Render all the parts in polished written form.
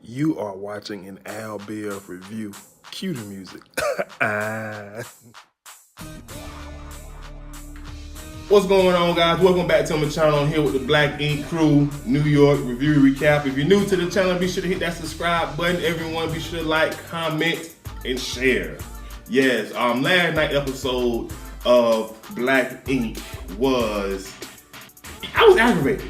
You are watching an Al Bear review. Cue the music. What's going on, guys? Welcome back to my channel. I'm here with the Black Ink Crew New York review recap. If you're new to the channel, be sure to hit that subscribe button. Everyone, be sure to like, comment, and share. Yes, last night episode of Black Ink was, I was aggravated.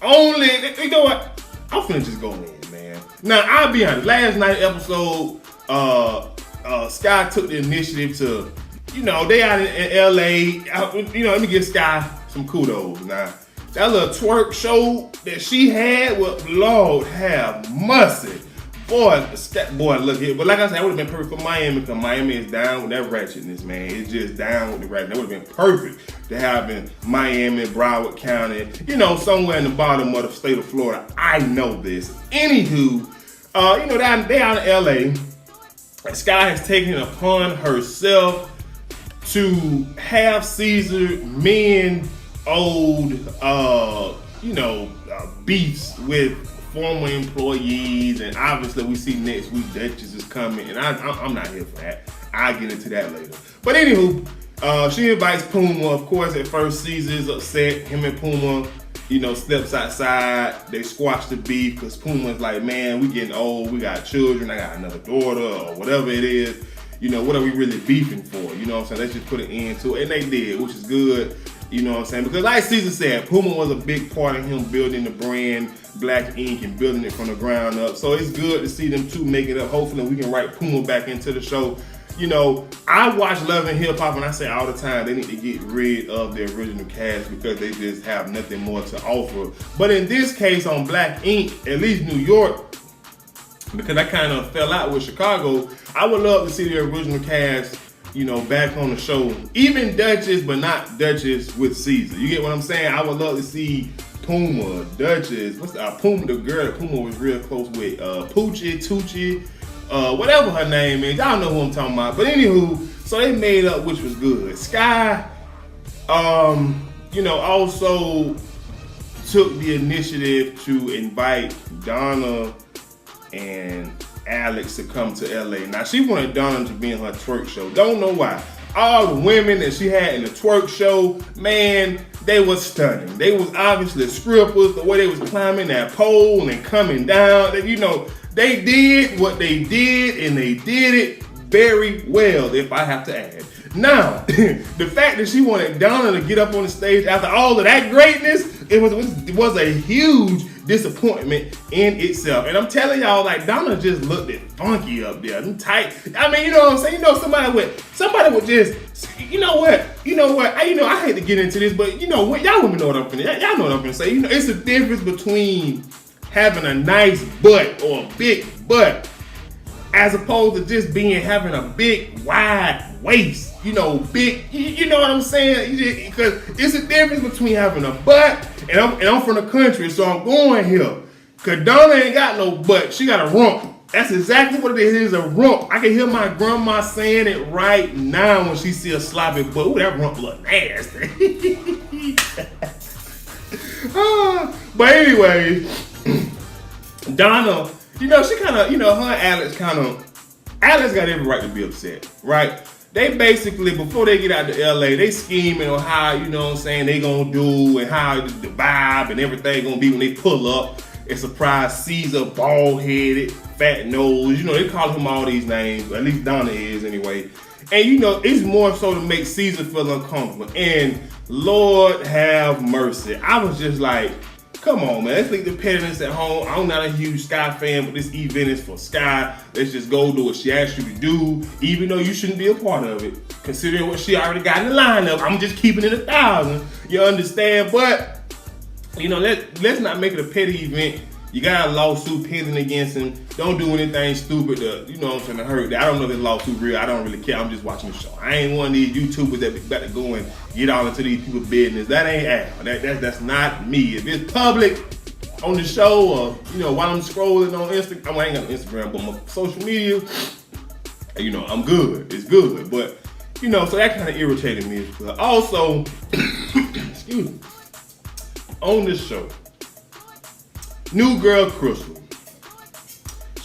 You know what? I'm finna just go in, man. Now, I'll be honest. Last night episode, Sky took the initiative to, they out in LA. Let me give Sky some kudos. Now, that little twerk show that she had, well, Lord have mercy. Boy, look here. But like I said, it would have been perfect for Miami because Miami is down with that ratchetness, man. It's just down with the ratchetness. It would have been perfect to have in Miami, Broward County, somewhere in the bottom of the state of Florida. I know this. Anywho, they out in LA. Sky has taken it upon herself to have Caesar men old, beefs with former employees, and obviously we see next week Duchess is coming, and I'm not here for that. I'll get into that later. But anywho, she invites Puma. Of course, at first Caesar's upset. Him and Puma, steps outside. They squash the beef because Puma's like, man, we getting old. We got children. I got another daughter or whatever it is. What are we really beefing for? You know what I'm saying? Let's just put an end to it. And they did, which is good. You know what I'm saying? Because like Caesar said, Puma was a big part of him building the brand Black Ink and building it from the ground up. So it's good to see them two make it up. Hopefully we can write Puma back into the show. I watch Love and Hip Hop, and I say all the time they need to get rid of their original cast because they just have nothing more to offer. But in this case on Black Ink, at least New York, because I kind of fell out with Chicago, I would love to see the original cast, back on the show. Even Duchess, but not Duchess with Caesar. You get what I'm saying? I would love to see Puma, Duchess, Puma, the girl that Puma was real close with, Poochie, Tucci, whatever her name is. Y'all know who I'm talking about. But anywho, so they made up, which was good. Sky, also took the initiative to invite Donna and Alex to come to LA. Now, she wanted Donna to be in her twerk show. Don't know why. All the women that she had in the twerk show, man, they was stunning. They was obviously strippers, the way they was climbing that pole and coming down. They did what they did, and they did it very well, if I have to add. Now, the fact that she wanted Donna to get up on the stage after all of that greatness, it was a huge disappointment in itself. And I'm telling y'all, like, Donna just looked it funky up there. Them tight. I mean, you know what I'm saying? Somebody would just, I hate to get into this, but y'all women know what I'm finna, y'all know what I'm finna say. It's a difference between having a nice butt or a big butt as opposed to just having a big, wide waist. Big, you know what I'm saying? Because it's a difference between having a butt, and I'm from the country, so I'm going here. Because Donna ain't got no butt, she got a rump. That's exactly what it is, a rump. I can hear my grandma saying it right now when she see a sloppy butt. Ooh, that rump look nasty. But anyway, Donna, she kind of, her and Alex got every right to be upset, right? They basically, before they get out to LA, they scheming on how, they gonna do and how the vibe and everything gonna be when they pull up and surprise Caesar, bald-headed, fat nose. They call him all these names, at least Donna is anyway. And it's more so to make Caesar feel uncomfortable. And Lord have mercy. I was just like, come on, man. Let's leave the pettiness at home. I'm not a huge Sky fan, but this event is for Sky. Let's just go do what she asked you to do, even though you shouldn't be a part of it. Considering what she already got in the lineup, I'm just keeping it 1,000. You understand? But, let's not make it a petty event. You got a lawsuit pending against him. Don't do anything stupid to, hurt. I don't know if this lawsuit real. I don't really care. I'm just watching the show. I ain't one of these YouTubers that about to go and get all into these people's business. That ain't Al. That's not me. If it's public on the show or, while I'm scrolling on Instagram, I ain't got Instagram, but my social media, I'm good. It's good. But, so that kind of irritated me. Also, excuse me, on this show, new girl Crystal.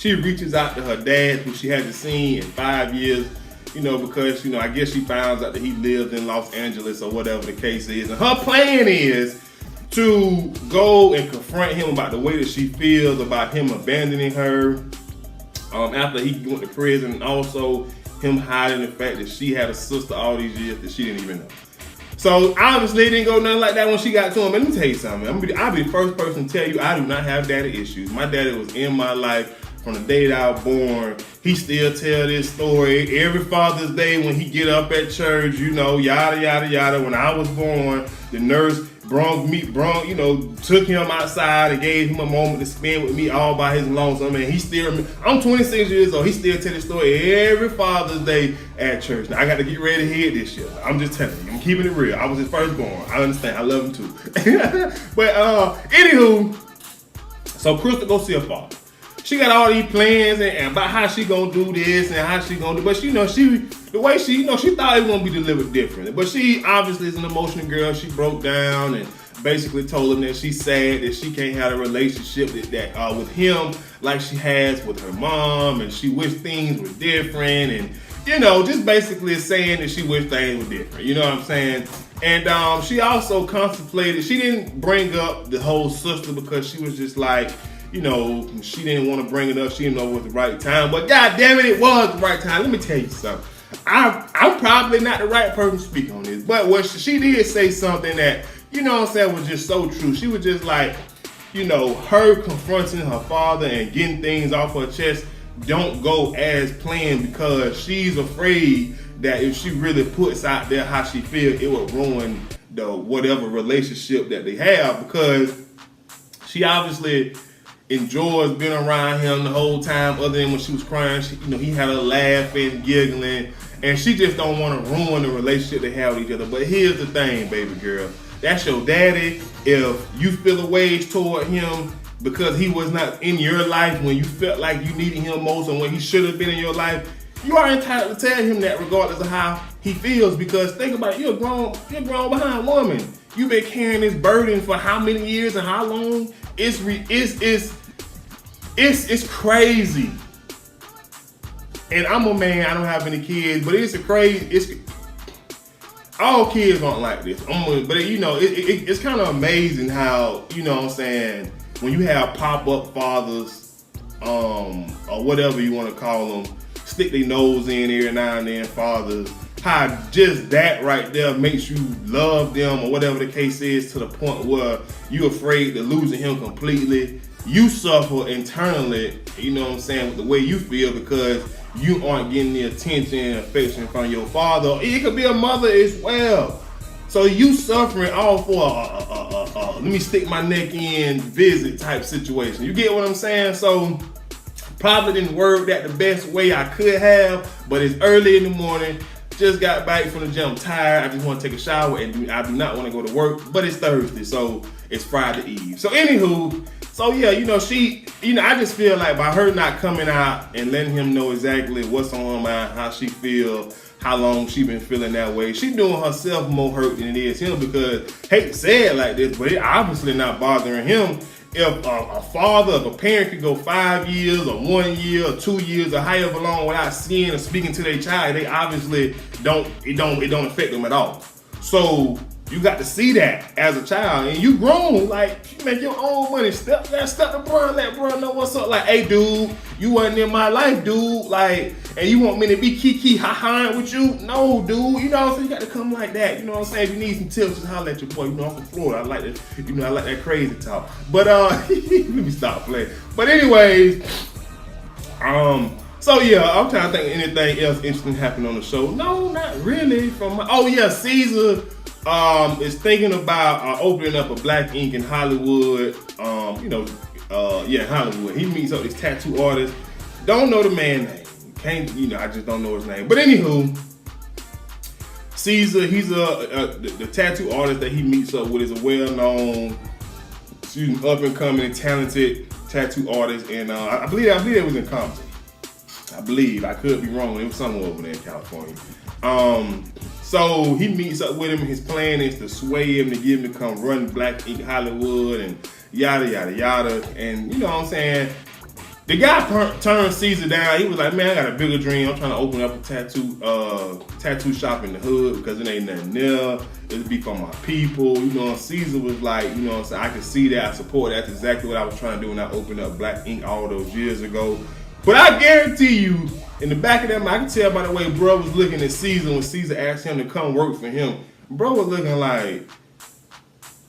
she reaches out to her dad, who she hasn't seen in 5 years, because, I guess she finds out that he lives in Los Angeles or whatever the case is. And her plan is to go and confront him about the way that she feels about him abandoning her after he went to prison, and also him hiding the fact that she had a sister all these years that she didn't even know. So obviously it didn't go nothing like that when she got to him. And let me tell you something. I'll be the first person to tell you I do not have daddy issues. My daddy was in my life from the day that I was born. He still tell this story every Father's Day when he get up at church, yada, yada, yada. When I was born, the nurse took him outside and gave him a moment to spend with me all by his lonesome. And I'm 26 years old. He still tell this story every Father's Day at church. Now I got to get ready to head this year. I'm just telling you, I'm keeping it real. I was his firstborn. I understand. I love him too. But anywho, so Crystal go see her father. She got all these plans and about how she gonna do this and how she gonna do, but she thought it won't be delivered differently. But she obviously is an emotional girl. She broke down and basically told him that she's sad that she can't have a relationship that with him like she has with her mom, and she wished things were different, and just basically saying that she wished things were different. You know what I'm saying? And she also contemplated. She didn't bring up the whole sister because she was just like, she didn't want to bring it up. She didn't know it was the right time. But God damn it was the right time. Let me tell you something. I'm probably not the right person to speak on this. But what she did say something that, was just so true. She was just like, her confronting her father and getting things off her chest don't go as planned because she's afraid that if she really puts out there how she feels, it will ruin the whatever relationship that they have, because she obviously enjoys being around him the whole time, other than when she was crying. He had her laughing, giggling, and she just don't want to ruin the relationship they have with each other. But here's the thing, baby girl. That's your daddy. If you feel a ways toward him because he was not in your life when you felt like you needed him most and when he should have been in your life, you are entitled to tell him that regardless of how he feels. Because think about it, you're a grown behind woman. You've been carrying this burden for how many years and how long? It's crazy. And I'm a man, I don't have any kids, but all kids aren't like this. But it's kind of amazing how, when you have pop-up fathers, or whatever you want to call them, stick their nose in every now and then fathers, how just that right there makes you love them or whatever the case is, to the point where you're afraid of losing him completely. You suffer internally, with the way you feel, because you aren't getting the attention and affection from your father. It could be a mother as well. So you suffering all for a let me stick my neck in visit type situation. You get what I'm saying? So probably didn't word that the best way I could have, but it's early in the morning. Just got back from the gym. I'm tired. I just want to take a shower, and I do not want to go to work. But it's Thursday, so it's Friday Eve. So anywho, I just feel like by her not coming out and letting him know exactly what's on her mind, how she feel, how long she been feeling that way, she doing herself more hurt than it is him. Because, hate to say it like this, but it obviously not bothering him. If a parent could go 5 years or 1 year or 2 years or however long without seeing or speaking to their child, they obviously it don't affect them at all. So you got to see that as a child, and you grown, like, you make your own money. Step to Bron, let Bron know what's up. Like, hey, dude, you wasn't in my life, dude. Like, and you want me to be kiki ha-ha with you? No, dude. You know what I'm saying? You got to come like that. You know what I'm saying? If you need some tips, just holler at your boy. I'm from Florida. I like that. I like that crazy talk. But let me stop playing. But anyways, so yeah, I'm trying to think of anything else interesting happened on the show. No, not really. Caesar is thinking about opening up a Black Ink in Hollywood. Hollywood. He meets up with this tattoo artist. Don't know the man name. I just don't know his name. But anywho, Caesar, he's the tattoo artist that he meets up with is a well-known, up and coming, talented tattoo artist, and I believe it was in Compton. I believe, I could be wrong. It was somewhere over there in California. So he meets up with him. His plan is to sway him to get him to come run Black Ink Hollywood and yada yada yada. And you know what I'm saying? The guy turned Caesar down. He was like, man, I got a bigger dream. I'm trying to open up a tattoo shop in the hood because it ain't nothing there. It'll be for my people. You know, Caesar was like, you know what I'm saying, I can see that, I support that. That's exactly what I was trying to do when I opened up Black Ink all those years ago. But I guarantee you, in the back of that mind, I can tell by the way bro was looking at Caesar when Caesar asked him to come work for him. Bro was looking like,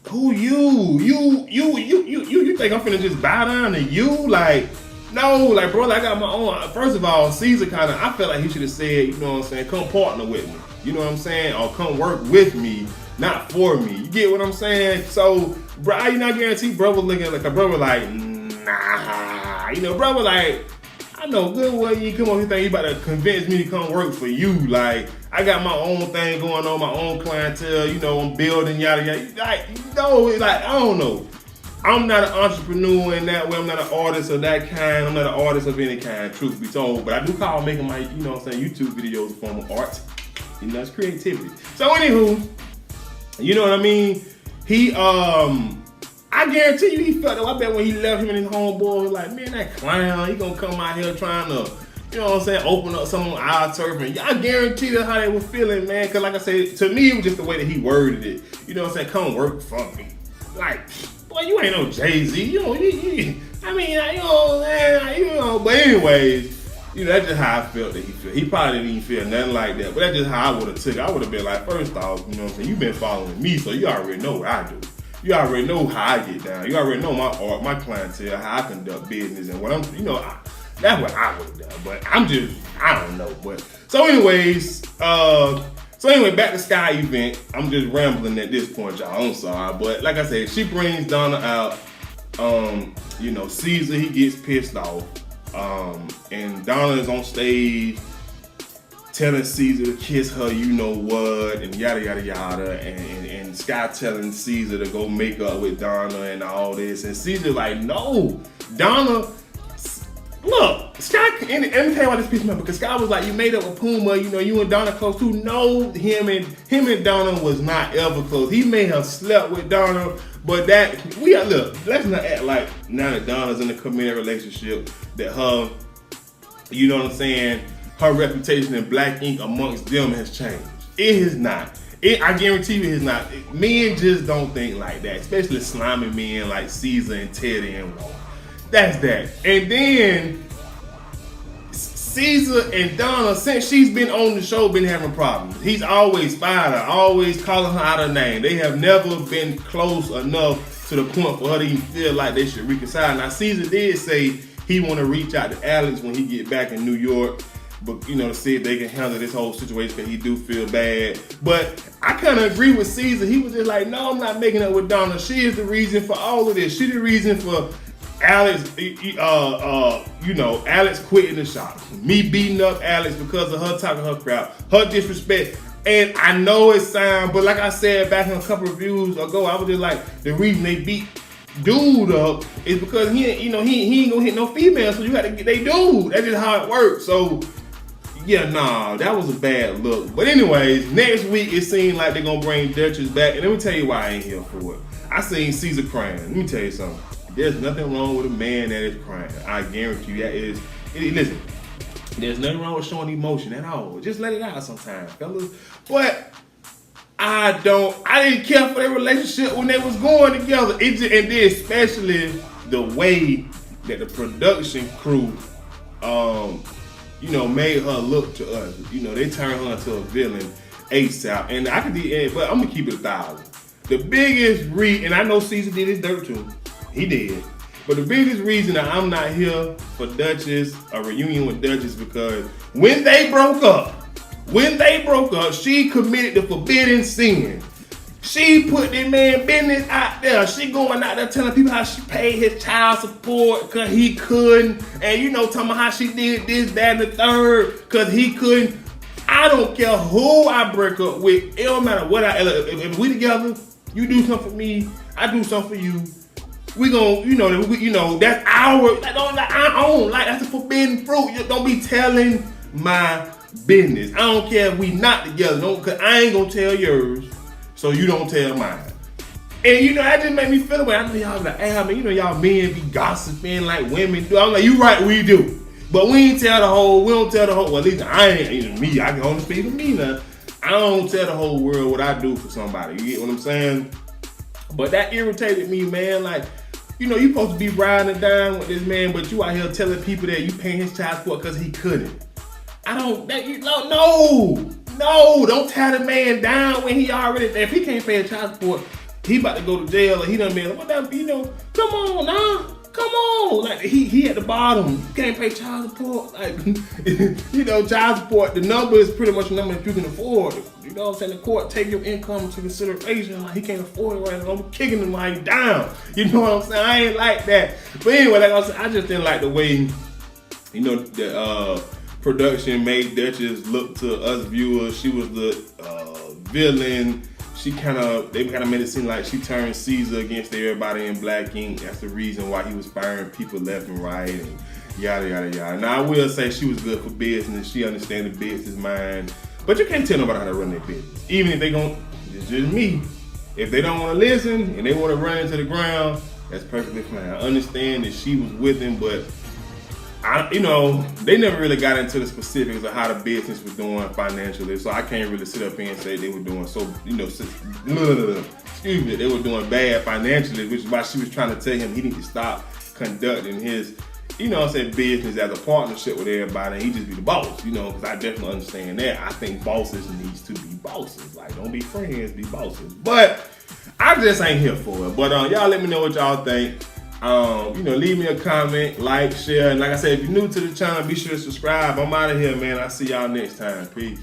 who you? You think I'm finna just bow down to you? Like, no, like, bro, I got my own. First of all, Caesar I felt like he should have said, you know what I'm saying, come partner with me. You know what I'm saying? Or come work with me, not for me. You get what I'm saying? So, bro, you not guarantee bro was looking like a brother like, nah. You know, bro was like, I know good well you come on here think you about to convince me to come work for you. Like, I got my own thing going on, my own clientele, you know, I'm building, yada, yada. Like, no, it's like, I don't know. I'm not an entrepreneur in that way. I'm not an artist of that kind. I'm not an artist of any kind, truth be told. But I do call making my, you know what I'm saying, YouTube videos a form of art. You know, it's creativity. So, anywho, you know what I mean? He, I guarantee you he felt that. I bet when he left him and his homeboy was like, man, that clown, he gonna come out here trying to, you know what I'm saying, open up some of our turf. And I guarantee that's how they were feeling, man. Cause like I said, to me, it was just the way that he worded it. You know what I'm saying? Come work for me. Like, boy, you ain't no Jay-Z. You know, I mean, you know, man, you know, but anyways, you know, that's just how I felt that he felt. He probably didn't even feel nothing like that. But that's just how I would have took it. I would have been like, first off, you know what I'm saying, you've been following me, so you already know what I do. You already know how I get down. You already know my art, my clientele, how I conduct business, and what I'm, you know, that's what I would have done. But I don't know. But so anyways, back to Sky event. I'm just rambling at this point, y'all. I'm sorry, but like I said, she brings Donna out. You know, Caesar, he gets pissed off, and Donna is on stage telling Caesar to kiss her, you know what, and yada yada yada, and Sky telling Caesar to go make up with Donna and all this, and Caesar like, no, Donna, look, Sky, and let me tell you why this pissed me off, because Sky was like, you made up with Puma, you know, you and Donna close too. No, him and Donna was not ever close. He may have slept with Donna, but look, let's not act like now that Donna's in a committed relationship, that her, you know what I'm saying, her reputation in Black Ink amongst them has changed. It has not. I guarantee you it has not. Men just don't think like that, especially slimy men like Caesar and Teddy and Ron. That's that. And then Caesar and Donna, since she's been on the show, been having problems. He's always fired her, always calling her out her name. They have never been close enough to the point for her to even feel like they should reconcile. Now, Caesar did say he want to reach out to Alex when he get back in New York, but you know, to see if they can handle this whole situation, because he do feel bad. But I kind of agree with Caesar. He was just like, no, I'm not making up with Donna. She is the reason for all of this. She the reason for Alex, you know, Alex quitting the shop. Me beating up Alex because of her talking her crap, her disrespect. And I know it sounds, but like I said back in a couple of reviews ago, I was just like, the reason they beat dude up is because he ain't gonna hit no female, so you got to get they dude. That's just how it works. So yeah, nah, that was a bad look. But anyways, next week it seemed like they're gonna bring Duchess back, and let me tell you why I ain't here for it. I seen Caesar crying. Let me tell you something. There's nothing wrong with a man that is crying. I guarantee you that is. Listen, there's nothing wrong with showing emotion at all. Just let it out sometimes, fellas. But I didn't care for their relationship when they was going together. And then especially the way that the production crew, you know, made her look to us. You know, they turned her into a villain ASAP. And but I'm gonna keep it 1,000. The biggest and I know Caesar did his dirt too. He did. But the biggest reason that I'm not here for Duchess, a reunion with Duchess, because when they broke up, she committed the forbidden sin. She put that man business out there. She going out there telling people how she paid his child support because he couldn't. And you know, talking about how she did this, that, and the third because he couldn't. I don't care who I break up with. It don't matter what if we together, you do something for me, I do something for you. We gon', you know, that's our, I own. Like, that's a forbidden fruit. You don't be telling my business. I don't care if we not together. Cause I ain't gonna tell yours, so you don't tell mine. And that just made me feel away. I know y'all be like, hey, I mean, y'all men be gossiping like women do. I'm like, you right, we do. But we don't tell the whole, well, at least I ain't, even me, I can only speak for me now. I don't tell the whole world what I do for somebody. You get what I'm saying? But that irritated me, man. Like, you supposed to be riding down with this man, but you out here telling people that you paying his child support because he couldn't. No, don't tie the man down when he already, if he can't pay his child support, he about to go to jail, or he done been, come on now. Come on, like he at the bottom. You can't pay child support. Like, child support, the number is pretty much the number that you can afford. You know what I'm saying? The court take your income into consideration. Like, he can't afford it right now. I'm kicking him like down. You know what I'm saying? I ain't like that. But anyway, like I said, I just didn't like the way, the production made Duchess look to us viewers. She was the villain. They kind of made it seem like she turned Caesar against everybody in Black Ink. That's the reason why he was firing people left and right and yada, yada, yada. Now, I will say she was good for business. She understands the business mind. But you can't tell nobody how to run their business. Even if it's just me. If they don't want to listen and they want to run into the ground, that's perfectly fine. I understand that she was with him, but they never really got into the specifics of how the business was doing financially, so I can't really sit up here and say they were doing they were doing bad financially, which is why she was trying to tell him he need to stop conducting his, business as a partnership with everybody, and he just be the boss, because I definitely understand that. I think bosses needs to be bosses. Like, don't be friends, be bosses. But I just ain't here for it. But y'all let me know what y'all think. Leave me a comment, like, share, and like I said, if you're new to the channel, be sure to subscribe. I'm out of here, man. I'll see y'all next time. Peace.